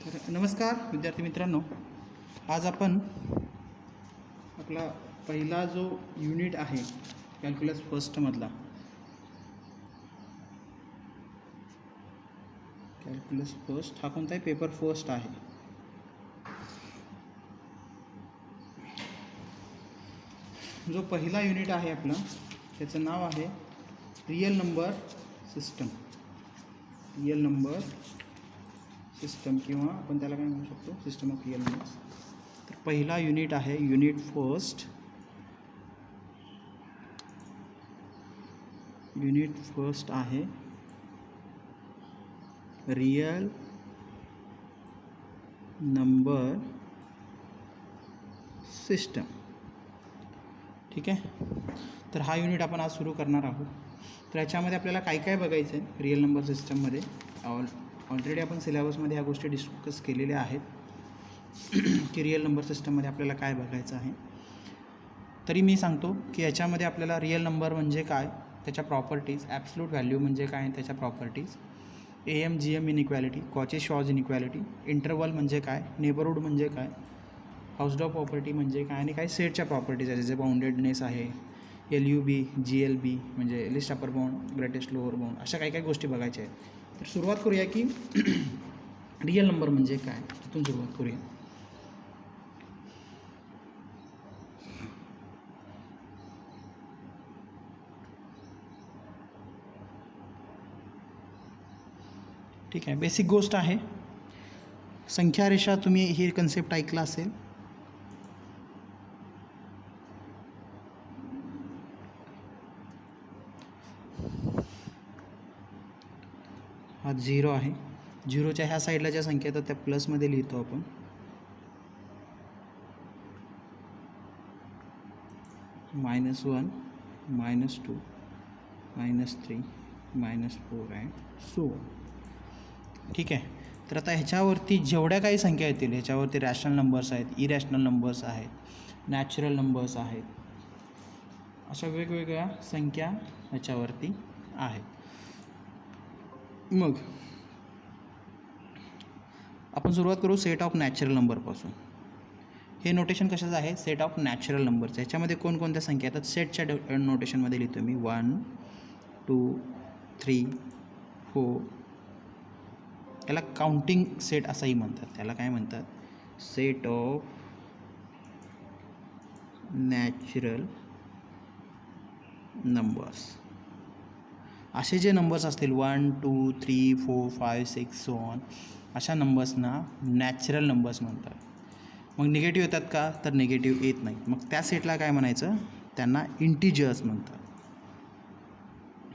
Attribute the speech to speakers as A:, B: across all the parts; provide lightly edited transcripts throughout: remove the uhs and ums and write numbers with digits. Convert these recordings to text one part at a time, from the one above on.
A: नमस्कार विद्यार्थी मित्रांनो, आज आपण आपला पहिला जो युनिट आहे कॅल्क्युलस फर्स्टमधला, कॅल्क्युलस फर्स्ट हा कोणताही पेपर फर्स्ट आहे. जो पहिला युनिट आहे आपला त्याचं नाव आहे real number system. Real number system किंवा आपण त्याला काय म्हणू शकतो, सिस्टम ऑफ रियल नंबर्स. तर पहिला युनिट आहे युनिट फर्स्ट. युनिट फर्स्ट आहे रियल नंबर सिस्टम. ठीक आहे. तर हा युनिट आपण आज सुरू करणार आहोत. तर याच्यामध्ये आपल्याला काय काय बघायचं आहे रियल नंबर सिस्टममध्ये. ऑलरेडी आपण सिलेबसमध्ये ह्या गोष्टी डिस्कस केलेल्या आहेत की रियल नंबर सिस्टममध्ये आपल्याला काय बघायचं आहे. तरी मी सांगतो की याच्यामध्ये आपल्याला रियल नंबर म्हणजे काय, त्याच्या प्रॉपर्टीज, ॲब्सोल्यूट व्हॅल्यू म्हणजे काय, त्याच्या properties, AM-GM inequality, Cauchy-Schwarz inequality, interval म्हणजे काय, नेबरहूड म्हणजे काय, हाऊसडॉ प्रॉपर्टी म्हणजे काय, आणि काही सेटच्या प्रॉपर्टीज आहेत जसे बाउंडेडनेस आहे, LUB, GLB म्हणजे list upper bound, greatest lower bound, अशा काही काही गोष्टी बघायच्या आहेत. तर सुरुवात करूया की रियल नंबर म्हणजे काय, तिथून सुरुवात करूया. ठीक आहे. बेसिक गोष्ट आहे, संख्या रेषा. तुम्ही ही कन्सेप्ट ऐकला असेल. हा 0 आहे. 0च्या ह्या साईडला ज्या संख्या येतात त्या प्लसमध्ये लिहितो आपण. -1, -2, -3, -4 अँड सो. ठीक आहे. तर आता ह्याच्यावरती जेवढ्या काही संख्या येतील ह्याच्यावरती रॅशनल नंबर्स आहेत, इरॅशनल नंबर्स आहेत, नॅचरल नंबर्स आहेत, अशा वेगवेगळ्या संख्या ह्याच्यावरती आहेत. मग आपण सुरुवात करू सेट ऑफ नॅचरल नंबरपासून. हे नोटेशन कशाचं आहे, सेट ऑफ नॅचरल नंबरचं. ह्याच्यामध्ये कोणकोणत्या संख्या येतात सेटच्या नोटेशनमध्ये लिहितो मी. 1, 2, 3, 4. त्याला काउंटिंग सेट असंही म्हणतात. त्याला काय म्हणतात, सेट ऑफ नॅचरल नंबर्स. असे जे नंबर्स असतील 1, 2, 3, 4, 5, 6 सो ऑन, अशा नंबर्सना नॅचरल नंबर्स म्हणतात. मग निगेटिव्ह येतात का, तर निगेटिव्ह येत नाही. मग त्या सेटला काय म्हणायचं, त्यांना इंटिजर्स म्हणतात.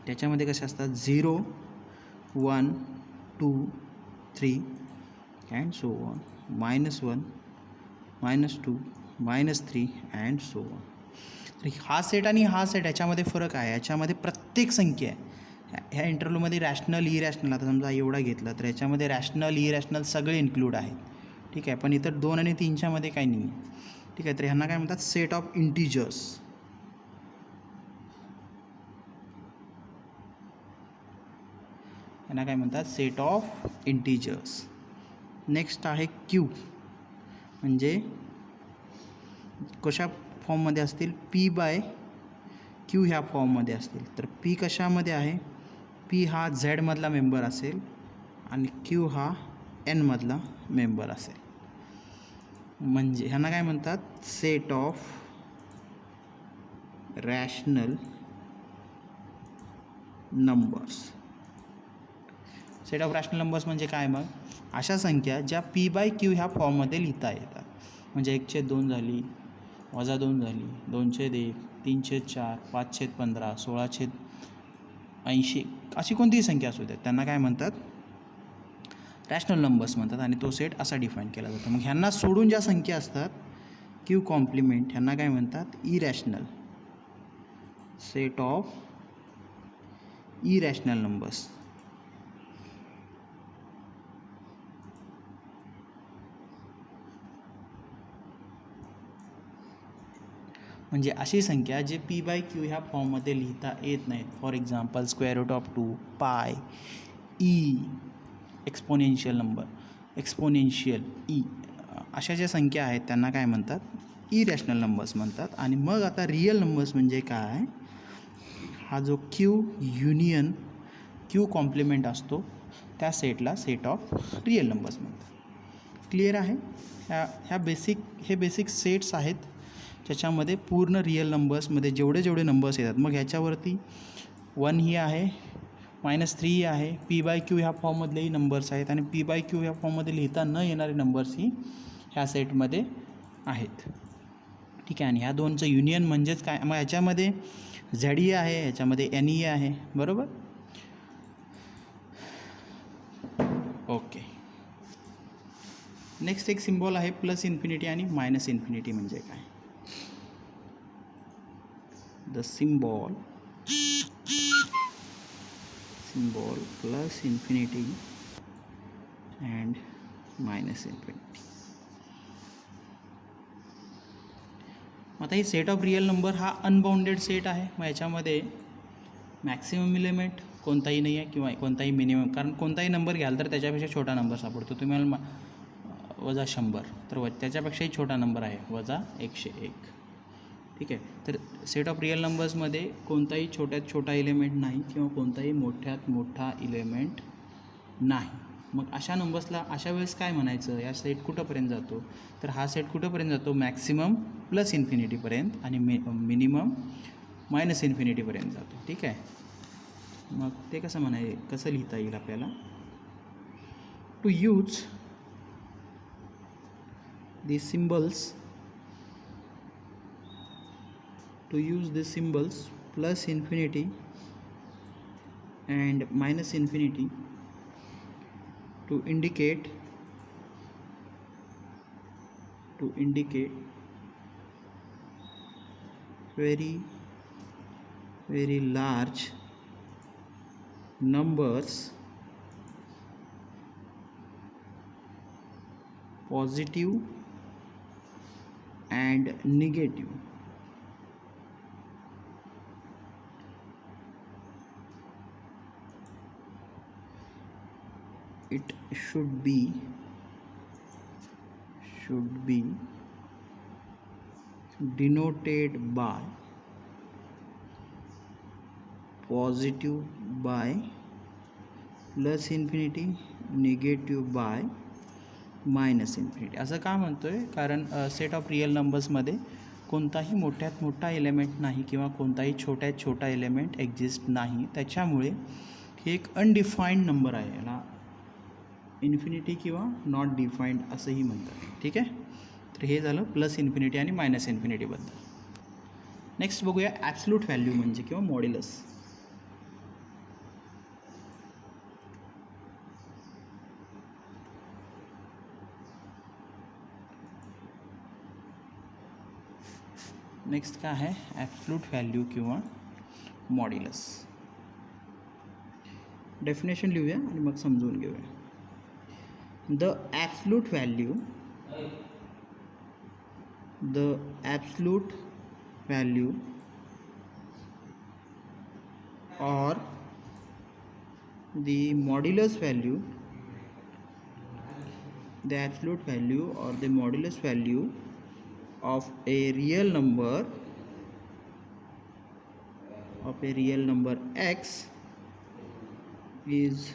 A: त्याच्यामध्ये कसे असतात 0, 1, 2, 3 and so on, -1, -2, -3 and so on. तर हा सेट आणि हा सेट ह्याच्यामध्ये फरक आहे. याच्यामध्ये प्रत्येक संख्या ह्या इंटरव्ह्यूमध्ये रॅशनल, इरॅशनल, आता समजा एवढा घेतला तर याच्यामध्ये रॅशनल, इरॅशनल सगळे इन्क्लूड आहेत. ठीक आहे. पण इतर 2 आणि 3च्या मध्ये काही नाही आहे. ठीक आहे. तर ह्यांना काय म्हणतात, सेट ऑफ इंटिजर्स. ह्यांना काय म्हणतात, सेट ऑफ इंटिजर्स. नेक्स्ट आहे क्यू. म्हणजे कशा फॉर्ममध्ये असतील, P/Q ह्या फॉर्ममध्ये असतील. तर P कशामध्ये आहे, P हा Z मधला मेंबर असेल आणि Q हा N मधला मेंबर असेल. म्हणजे ह्यांना काय म्हणतात, set of rational numbers. Set of rational numbers म्हणजे काय, मग अशा संख्या ज्या P/Q ह्या फॉर्ममध्ये लिहिता येतात. म्हणजे 1/2 झाली, -2 झाली, 2/1, 3/4, 5/15, 16/80, अशी कोणतीही संख्या असू द्या, त्यांना काय म्हणतात, रॅशनल नंबर्स म्हणतात. आणि तो सेट असा डिफाईन केला जातो. मग ह्यांना सोडून ज्या संख्या असतात Q कॉम्प्लिमेंट, ह्यांना काय म्हणतात, irrational. Set of irrational numbers. म्हणजे अशी संख्या जे P/Q ह्या फॉर्ममध्ये लिहिता येत नाहीत. फॉर एक्झाम्पल √2, पाय, E, exponential number. Exponential E अशा ज्या संख्या आहेत त्यांना काय म्हणतात इरॅशनल नंबर्स म्हणतात. आणि मग आता रिअल नंबर्स म्हणजे काय, हा जो क्यू युनियन क्यू कॉम्प्लिमेंट असतो त्या सेटला सेट ऑफ रिअल नंबर्स म्हणतात. क्लिअर आहे. ह्या बेसिक सेट्स आहेत ज्याच्यामध्ये पूर्ण रिअल नंबर्समध्ये जेवढे नंबर्स येतात. मग ह्याच्यावरती 1 ही आहे, -3 ही आहे, p/q ह्या फॉर्ममधलेही नंबर्स आहेत आणि p/q ह्या फॉर्ममध्ये लिहिता न येणारे नंबर्सही ह्या सेटमध्ये आहेत. ठीक आहे. आणि ह्या दोनचं युनियन म्हणजेच काय, मग ह्याच्यामध्ये ZE आहे, ह्याच्यामध्ये NE आहे, बरोबर. ओके. नेक्स्ट एक सिम्बॉल आहे +∞ आणि -∞ म्हणजे काय. The symbol +∞ and -∞. आता ही सेट ऑफ रिअल नंबर हा अनबाउंडेड सेट आहे. मग याच्यामध्ये मॅक्सिमम एलिमेंट कोणताही नाही आहे किंवा कोणताही मिनिमम, कारण कोणताही नंबर घ्याल तर त्याच्यापेक्षा छोटा नंबर सापडतो. तुम्हाला -100 तर त्याच्यापेक्षाही छोटा नंबर आहे -101. ठीक आहे. तर सेट ऑफ रिअल नंबर्समध्ये कोणताही छोट्यात छोटा एलिमेंट नाही किंवा कोणताही मोठ्यात मोठा एलिमेंट नाही. मग अशा नंबर्सला अशा वेळेस काय म्हणायचं, या सेट कुठंपर्यंत जातो, तर हा सेट कुठंपर्यंत जातो, मॅक्सिमम +∞ पर्यंत आणि मिनिमम -∞ पर्यंत जातो. ठीक आहे. मग ते कसं लिहिता येईल आपल्याला, to use the symbols +∞ and -∞ to indicate very large numbers, positive and negative. It should be denoted by positive by +∞, negative by -∞. असं का म्हणतो आहे, कारण सेट ऑफ रिअल नंबर्समध्ये कोणताही मोठ्यात मोठा एलिमेंट नाही किंवा कोणताही छोट्यात छोटा एलिमेंट एक्झिस्ट नाही. त्याच्यामुळे हे एक अनडिफाईंड नंबर आहे. याला इन्फिनिटी किंवा नॉट डिफाईंड असंही म्हणतात. ठीक आहे. तर हे झालं +∞ आणि -∞ बद्दल. नेक्स्ट बघूया ॲब्सल्यूट व्हॅल्यू म्हणजे किंवा मॉड्युलस. नेक्स्ट काय आहे, ॲब्सल्यूट व्हॅल्यू किंवा मॉड्युलस. डेफिनेशन लिहूया आणि मग समजून घेऊया. The absolute value or the modulus value, the absolute value or the modulus value of a real number x is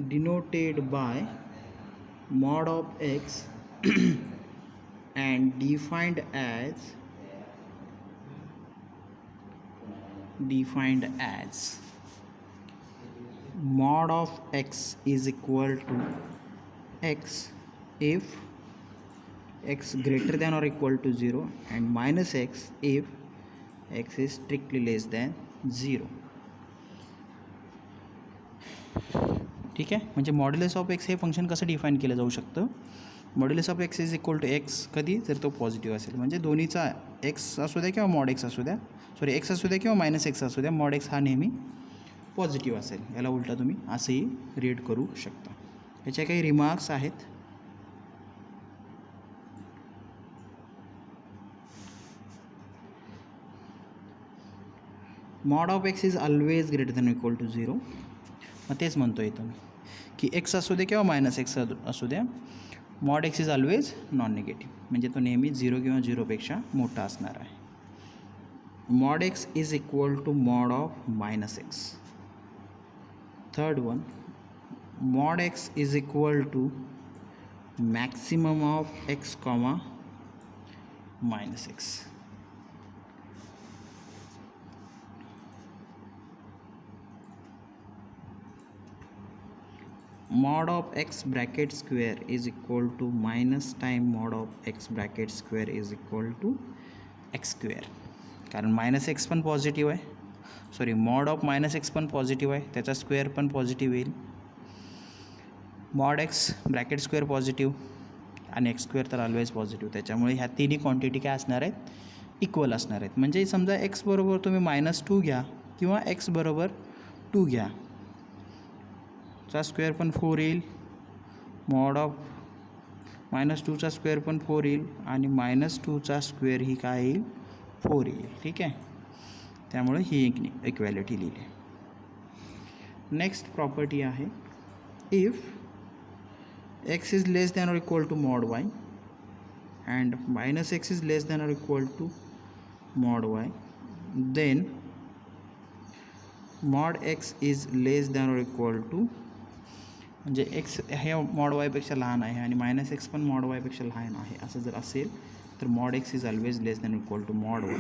A: denoted by mod of x and defined as mod of x is equal to x if x greater than or equal to 0 and minus x if x is strictly less than 0. ठीक आहे. म्हणजे modulus of x हे function कसं define केलं जाऊ शकतं, modulus of x is equal to x कधी, जर तो पॉझिटिव्ह असेल, म्हणजे दोन्हीचा एक्स असू द्या किंवा मॉड एक्स असू द्या, एक्स असू द्या किंवा -x असू द्या, मॉड एक्स हा नेहमी पॉझिटिव्ह असेल. याला उलटा तुम्ही असंही रीड करू शकता. याच्या काही रिमार्क्स आहेत. Mod of x is always greater than equal to 0. मग तेच म्हणतो इथं मी की एक्स असू दे किंवा मायनस एक्स असू द्या, mod x is always non negative, म्हणजे तो नेहमी 0 किंवा 0पेक्षा मोठा असणार आहे. Mod x is equal to mod of minus x. Third one, mod x is equal to maximum of x comma minus x. mod of x bracket square is equal to minus time mod of x bracket square is equal to x square. कारण minus x पण positive आहे, sorry mod of minus x पण positive आहे, त्याचा square पण positive येईल. Mod x bracket square positive आणि x square तर ऑलवेज पॉझिटिव्ह, त्याच्यामुळे ह्या तिन्ही क्वांटिटी काय असणार आहेत, इक्वल असणार आहेत. म्हणजे समजा एक्स बरोबर तुम्ही -2 घ्या किंवा एक्स बरोबर 2 घ्या, चा स्क्वेअर पण 4 येईल, मॉड ऑफ -2चा स्क्वेअर पण 4 येईल आणि -2चा स्क्वेअर ही काय येईल, 4 येईल. ठीक आहे, त्यामुळे ही इक्वॅलिटी लिहिली. नेक्स्ट प्रॉपर्टी आहे, if x is less than or equal to mod y and -x is less than or equal to mod y, then mod x is less than or equal to, म्हणजे x हे mod वायपेक्षा लहान आहे आणि -x पण mod वायपेक्षा लहान आहे, असं जर असेल तर mod x is always less than equal to mod y.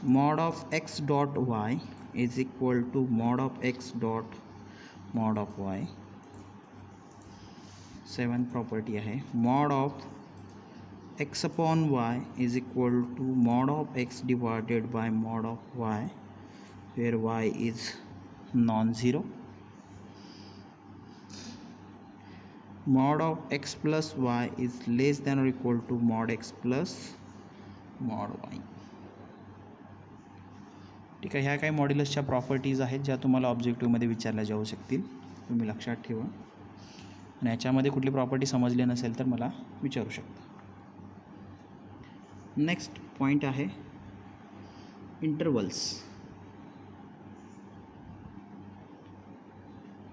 A: Mod of x dot y is equal to mod of x dot mod of y. 7th property आहे, mod of x upon y is equal to mod of x divided by mod of y, where y is non zero. mod of x plus y is less than or equal to mod x plus mod y. ठीक आहे, ह्या काही मॉड्युलसच्या properties आहेत ज्या तुम्हाला ऑब्जेक्टिव्हमध्ये विचारल्या जाऊ शकतील, तुम्ही लक्षात ठेवा. आणि याच्यामध्ये कुठली प्रॉपर्टी समजली नसेल तर मला विचारू शकता. नेक्स्ट पॉईंट आहे इंटरवल्स.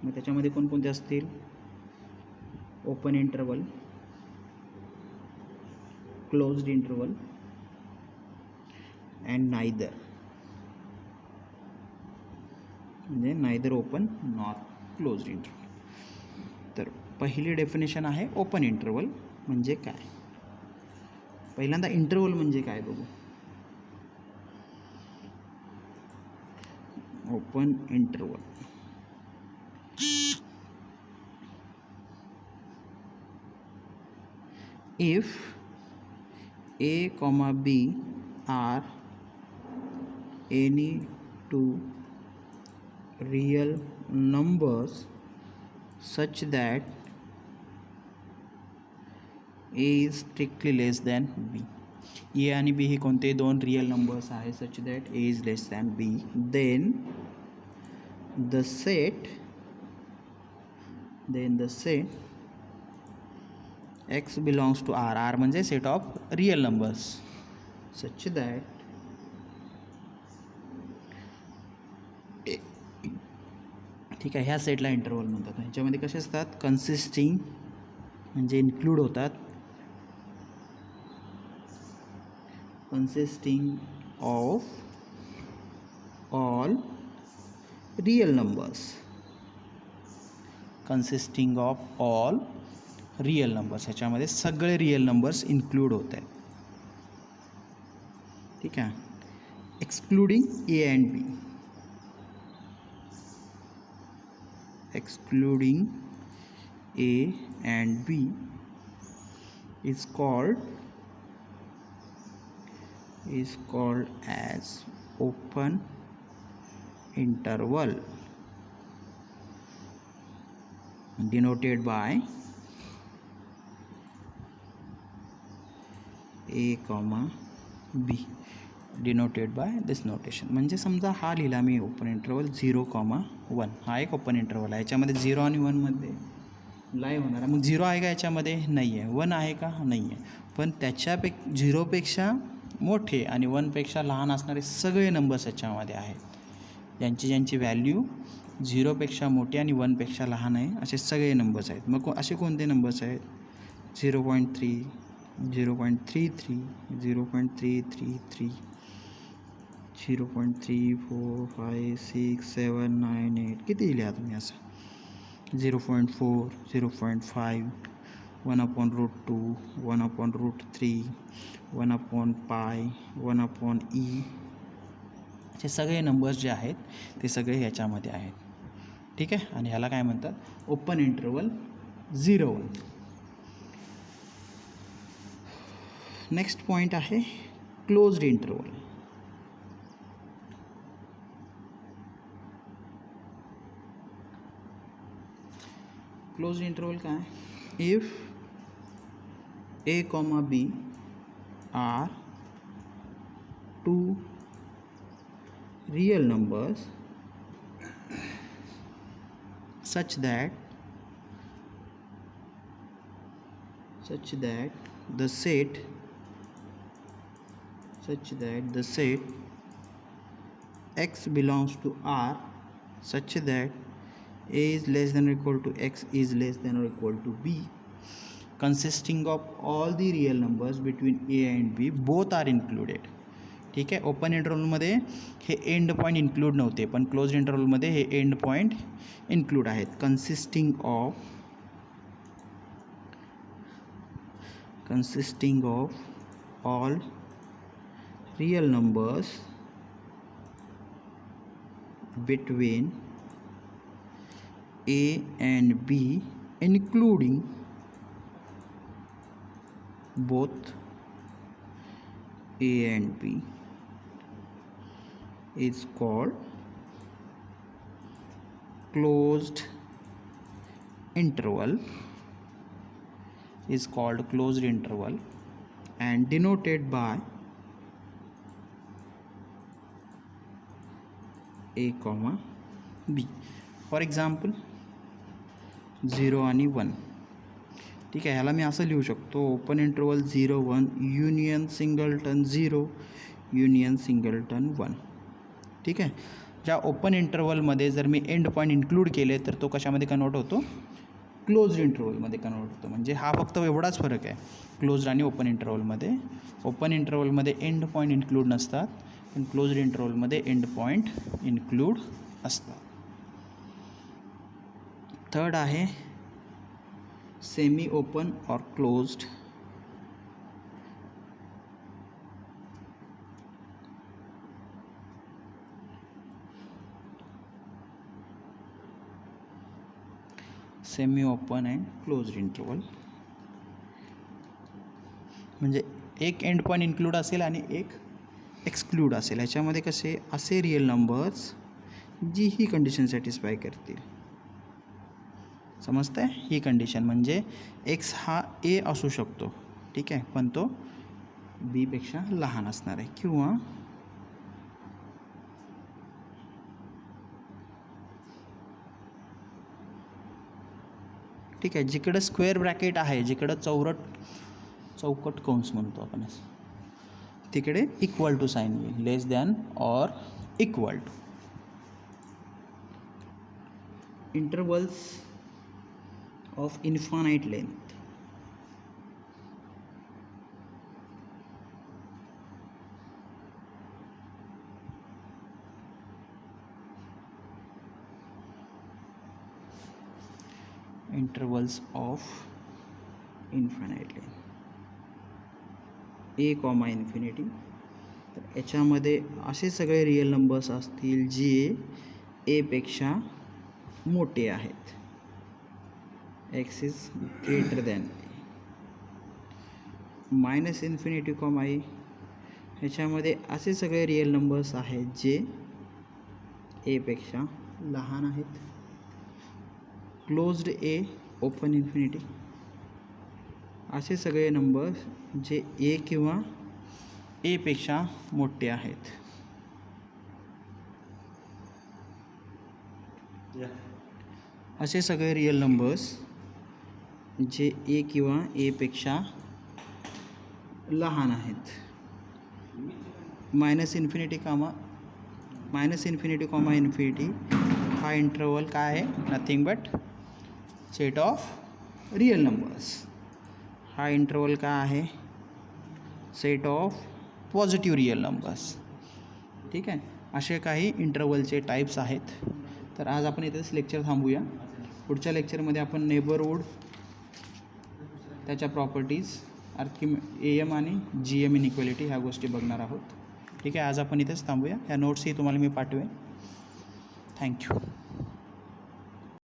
A: मग त्याच्यामध्ये कोणकोणते असतील, open interval, closed interval and neither, म्हणजे neither open nor closed interval. तर पहिली डेफिनेशन आहे ओपन इंटरवल म्हणजे काय. पहिल्यांदा इंटरवल म्हणजे काय बघू. Open interval, if a comma b are any two real numbers such that a is strictly less than b, a आणि b ही कोणते दोन रियल नंबर्स आहे such that a is less than b, then the set x belongs to R. R म्हणजे set of real numbers such that ठीक आहे, ह्या सेटला interval म्हणतात. ह्याच्यामध्ये कसे असतात, कन्सिस्टिंग म्हणजे इन्क्लूड होतात, consisting of all real numbers, consisting of all real numbers, ह्याच्यामध्ये सगळे रियल नंबर्स इन्क्लूड होत आहेत. ठीक आहे, excluding a and b, excluding a and b is called as open interval, denoted by a comma b, denoted by this notation. म्हणजे समजा हा लिहिला मी ओपन इंटरवल 0,1, हा एक ओपन इंटरवल आहे, याच्यामध्ये 0 आणि 1 मध्ये लाय होणार आहे. मग 0 आहे का याच्यामध्ये, नाही आहे. 1 आहे का, नाही आहे. पण 0पेक्षा मोठे आणि 1पेक्षा लहान असणारे सगळे नंबर्स याच्यामध्ये आहेत, ज्यांची व्हॅल्यू झिरोपेक्षा मोठे आणि 1पेक्षा लहान आहे असे सगळे नंबर्स आहेत. मग असे कोणते नंबर्स आहेत? 0.3, 0.33, 0.333, 0.345 6 7 9 8. किती लिहा तुम्ही असं? 0.4, 0.5, 1/√2, 1/√3, 1/π, 1/e. हे सगळे नंबर्स जे आहेत ते सगळे ह्याच्यामध्ये आहेत. ठीक आहे. आणि ह्याला काय म्हणतात? Open interval 0-1. नेक्स्ट पॉईंट आहे क्लोज्ड इंटरवल. क्लोज्ड इंटरवल काय? If a, b are two real numbers such that the set x belongs to R such that a is less than or equal to x is less than or equal to b, consisting of all the real numbers between a and b both are included. ठीक आहे. Open इंटरवलमध्ये हे end point include नव्हते, पण close इंटरवलमध्ये हे end point include आहेत. Consisting of all real numbers between a and b including both a and b is called closed interval and denoted by a, b. For example 0 आणि 1. ठीक आहे. ह्याला मी असं लिहू शकतो, open interval 0-1 union singleton 0 union singleton 1. ठीक आहे. ज्या ओपन इंटरवलमध्ये जर मी एंड पॉईंट इन्क्लूड केले तर तो कशामध्ये कन्वर्ट होतो? क्लोज्ड इंटरवलमध्ये कन्वर्ट होतो. म्हणजे हा फक्त एवढाच फरक आहे क्लोज्ड आणि ओपन इंटरवलमध्ये. ओपन इंटरवलमध्ये एंड पॉईंट इन्क्लूड नसतात, पण क्लोज्ड इंटरवलमध्ये एंड पॉईंट इन्क्लूड असतात. थर्ड आहे सेमी ओपन और closed. Semi open and closed interval म्हणजे एक एंड पॉईंट इन्क्लूड असेल आणि एक एक्सक्लूड असेल. ह्याच्यामध्ये कसे असे रिअल नंबर्स जी ही कंडिशन सॅटिस्फाय करतील. समजतं आहे? ही कंडिशन म्हणजे एक्स हा ए असू शकतो, ठीक आहे, पण तो बीपेक्षा लहान असणार आहे. किंवा ठीक आहे, जिकडं स्क्वेअर ब्रॅकेट आहे, जिकडं चौकट कंस म्हणतो आपण, तिकडे इक्वल टू साईन येईल, less than or equal to. Intervals of infinite length. Intervals of infinite length. a, infinity. तर याच्यामध्ये असे सगळे रिअल नंबर्स असतील जे a पेक्षा मोठे आहेत. x is greater than minus infinity comma a. ह्याच्यामध्ये असे सगळे रिअल नंबर्स आहेत जे ए पेक्षा लहान आहेत. क्लोज्ड ए, ओपन इन्फिनिटी. असे सगळे नंबर्स जे ए किंवा ए पेक्षा मोठे आहेत. असे सगळे रिअल नंबर्स जे ए किंवा ए पेक्षा लहान आहेत. मायनस इन्फिनिटी कॉमा इन्फिनिटी हा इंटरवल काय आहे, nothing but set of real numbers. हा इंटरवल काय आहे, set of positive real numbers. ठीक आहे, असे काही इंटरवलचे टाईप्स आहेत. तर आज आपण इथेच लेक्चर थांबूया. पुढच्या लेक्चरमध्ये आपण नेबरहूड, त्याच्या प्रॉपर्टीज, AM आणि GM इनइक्वॅलिटी ह्या गोष्टी बघणार आहोत. ठीक आहे, आज आपण इथेच थांबूया. ह्या नोट्सही तुम्हाला मी पाठवेन. थँक्यू.